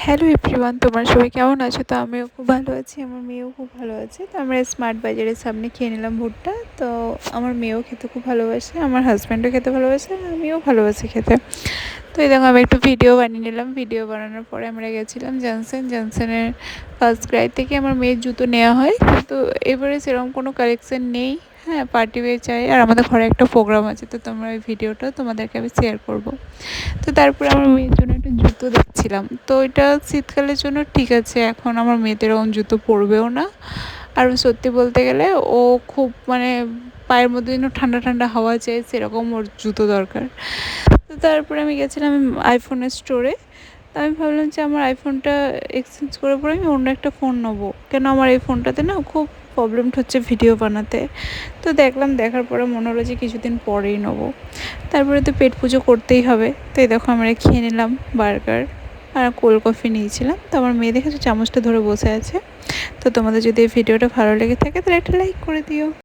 Hello everyone, তোমরা সবাই কেমন আছো? তো আমিও খুব ভালো আছি, আমার মেয়েও খুব ভালো আছে। তো আমরা স্মার্ট বাজারের সামনে খেয়ে নিলাম ভুট্টা। তো আমার মেয়েও খেতে খুব ভালোবাসে, আমার হাজব্যান্ডও খেতে ভালোবাসে, আর আমিও ভালোবাসি খেতে। তো এই দেখো আমি একটু ভিডিও বানিয়ে নিলাম। ভিডিও বানানোর পরে আমরা গেছিলাম জনসনের ফার্স্ট ক্রাই থেকে আমার মেয়ের জুতো নেওয়া হয়, কিন্তু এবারে সেরকম কোনো কালেকশন নেই। হ্যাঁ, পার্টি ওয়্যার চাই, আর আমাদের ঘরে একটা প্রোগ্রাম আছে, তো তোমরা ওই ভিডিওটা তোমাদেরকে আমি শেয়ার করব। তো তারপরে আমার মেয়ের জন্য একটা জুতো দেখছিলাম। তো এটা শীতকালের জন্য ঠিক আছে, এখন আমার মেয়েদের এরকম জুতো পরবেও না। আর সত্যি বলতে গেলে ও খুব মানে পায়ের মধ্যে যেন ঠান্ডা ঠান্ডা হাওয়া চাই, সেরকম ওর জুতো দরকার। তো তারপরে আমি গেছিলাম আইফোনের স্টোরে। তো আমি ভাবলাম যে আমার আইফোনটা এক্সচেঞ্জ করে পরে আমি অন্য একটা ফোন নেবো, কেন আমার এই ফোনটাতে না খুব প্রবলেম হচ্ছে ভিডিও বানাতে। তো দেখার পরে মনে হলো যে কিছুদিন পরেই নেবো। তারপরে তো পেট পুজো করতেই হবে। তো এই দেখো আমরা খেয়ে নিলাম বার্গার আর কোল্ড কফি নিয়েছিলাম। তো আমার মেয়ে দেখেছো চামচটা ধরে বসে আছে। তো তোমাদের যদি এই ভিডিওটা ভালো লেগে থাকে তাহলে একটা লাইক করে দিও।